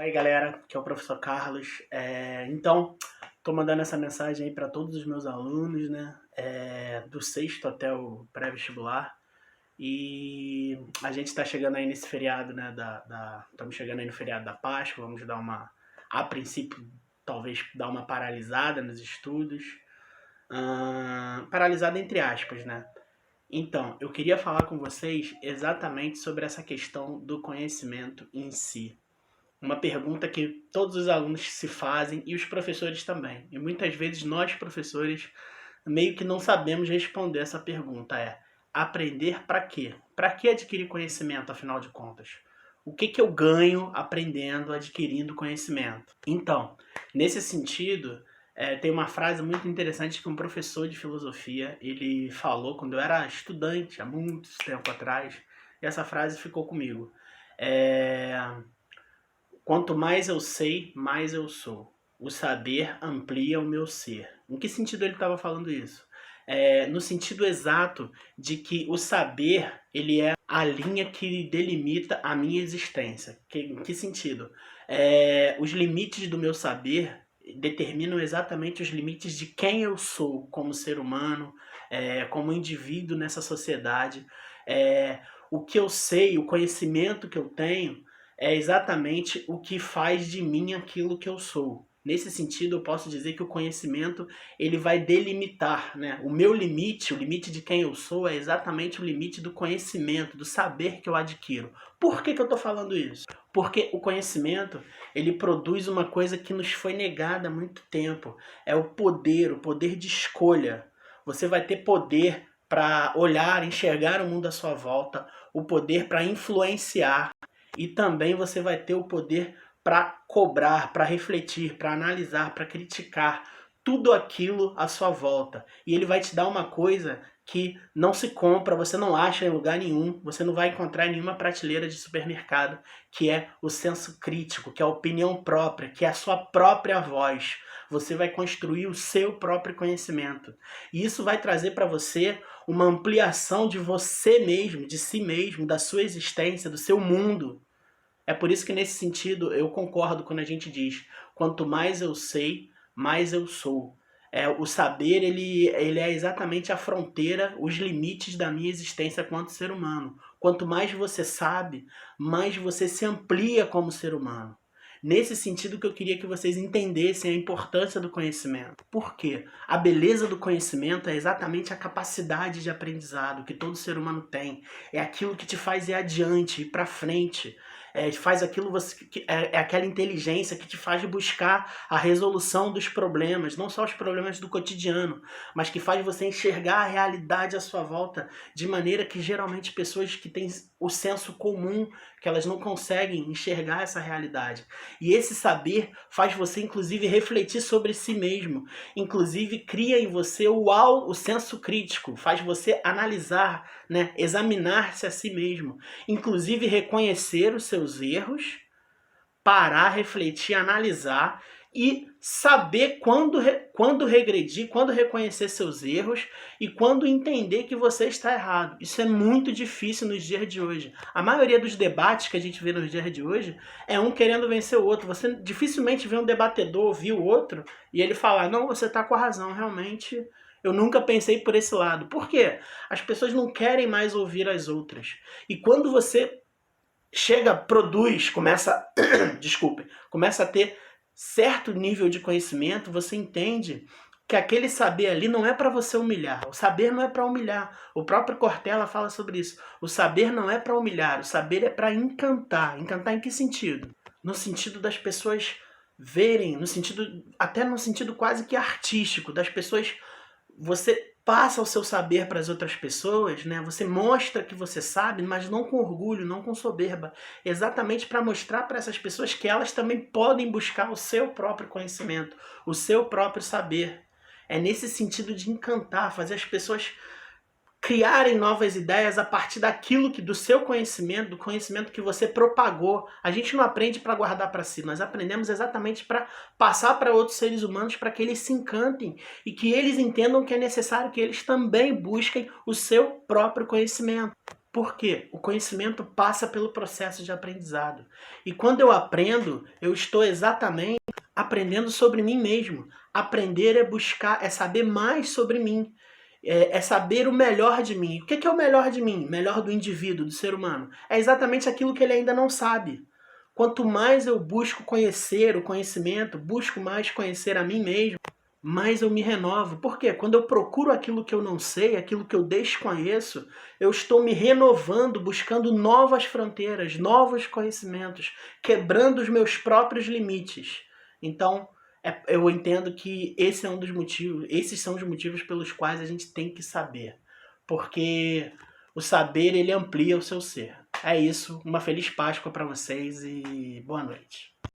Oi, galera, aqui é o professor Carlos. Então, estou mandando essa mensagem aí para todos os meus alunos, né, do sexto até o pré-vestibular. E a gente está chegando aí nesse feriado, né, estamos chegando aí no feriado da Páscoa, vamos dar a princípio, talvez dar uma paralisada nos estudos. Paralisada entre aspas, né? Então, eu queria falar com vocês exatamente sobre essa questão do conhecimento em si. Uma pergunta que todos os alunos se fazem e os professores também. E muitas vezes nós, professores, meio que não sabemos responder essa pergunta. Aprender para quê? Para que adquirir conhecimento, afinal de contas? O que eu ganho aprendendo, adquirindo conhecimento? Então, nesse sentido, tem uma frase muito interessante que um professor de filosofia ele falou quando eu era estudante, há muito tempo atrás, e essa frase ficou comigo. Quanto mais eu sei, mais eu sou. O saber amplia o meu ser. Em que sentido ele estava falando isso? No sentido exato de que o saber ele é a linha que delimita a minha existência. Em que sentido? Os limites do meu saber determinam exatamente os limites de quem eu sou como ser humano, como indivíduo nessa sociedade. O que eu sei, o conhecimento que eu tenho é exatamente o que faz de mim aquilo que eu sou. Nesse sentido, eu posso dizer que o conhecimento ele vai delimitar, né? O meu limite, o limite de quem eu sou, é exatamente o limite do conhecimento, do saber que eu adquiro. Por que eu estou falando isso? Porque o conhecimento ele produz uma coisa que nos foi negada há muito tempo. É o poder de escolha. Você vai ter poder para olhar, enxergar o mundo à sua volta, o poder para influenciar. E também você vai ter o poder para cobrar, para refletir, para analisar, para criticar tudo aquilo à sua volta. E ele vai te dar uma coisa que não se compra, você não acha em lugar nenhum, você não vai encontrar em nenhuma prateleira de supermercado, que é o senso crítico, que é a opinião própria, que é a sua própria voz. Você vai construir o seu próprio conhecimento. E isso vai trazer para você uma ampliação de você mesmo, de si mesmo, da sua existência, do seu mundo. É por isso que nesse sentido eu concordo quando a gente diz: quanto mais eu sei, mais eu sou. O saber ele é exatamente a fronteira, os limites da minha existência quanto ser humano. Quanto mais você sabe, mais você se amplia como ser humano. Nesse sentido que eu queria que vocês entendessem a importância do conhecimento. Por quê? A beleza do conhecimento é exatamente a capacidade de aprendizado que todo ser humano tem. É aquilo que te faz ir adiante, ir para frente. Faz aquilo é aquela inteligência que te faz buscar a resolução dos problemas, não só os problemas do cotidiano, mas que faz você enxergar a realidade à sua volta de maneira que geralmente pessoas que têm o senso comum, que elas não conseguem enxergar essa realidade. E esse saber faz você inclusive refletir sobre si mesmo, inclusive cria em você o senso crítico, faz você analisar, né, examinar-se a si mesmo, inclusive reconhecer os seus erros, parar, refletir, analisar e saber quando regredir, quando reconhecer seus erros e quando entender que você está errado. Isso é muito difícil nos dias de hoje. A maioria dos debates que a gente vê nos dias de hoje é um querendo vencer o outro. Você dificilmente vê um debatedor ouvir o outro e ele falar: não, você está com a razão, realmente eu nunca pensei por esse lado. Por quê? As pessoas não querem mais ouvir as outras. E quando você começa a ter certo nível de conhecimento, você entende que aquele saber ali não é para você humilhar. O saber não é para humilhar. O próprio Cortella fala sobre isso. O saber não é para humilhar, o saber é para encantar. Encantar em que sentido? No sentido das pessoas verem, até no sentido quase que artístico, das pessoas. Você passa o seu saber para as outras pessoas, né? Você mostra que você sabe, mas não com orgulho, não com soberba. Exatamente para mostrar para essas pessoas que elas também podem buscar o seu próprio conhecimento, o seu próprio saber. É nesse sentido de encantar, fazer as pessoas criarem novas ideias a partir daquilo do seu conhecimento, do conhecimento que você propagou. A gente não aprende para guardar para si, nós aprendemos exatamente para passar para outros seres humanos, para que eles se encantem e que eles entendam que é necessário que eles também busquem o seu próprio conhecimento. Por quê? O conhecimento passa pelo processo de aprendizado. E quando eu aprendo, eu estou exatamente aprendendo sobre mim mesmo. Aprender é buscar, é saber mais sobre mim. É saber o melhor de mim. O que é o melhor de mim? Melhor do indivíduo, do ser humano? É exatamente aquilo que ele ainda não sabe. Quanto mais eu busco conhecer o conhecimento, busco mais conhecer a mim mesmo, mais eu me renovo. Por quê? Quando eu procuro aquilo que eu não sei, aquilo que eu desconheço, eu estou me renovando, buscando novas fronteiras, novos conhecimentos, quebrando os meus próprios limites. Então, eu entendo que esse é um dos motivos, esses são os motivos pelos quais a gente tem que saber. Porque o saber, ele amplia o seu ser. É isso, uma feliz Páscoa para vocês e boa noite.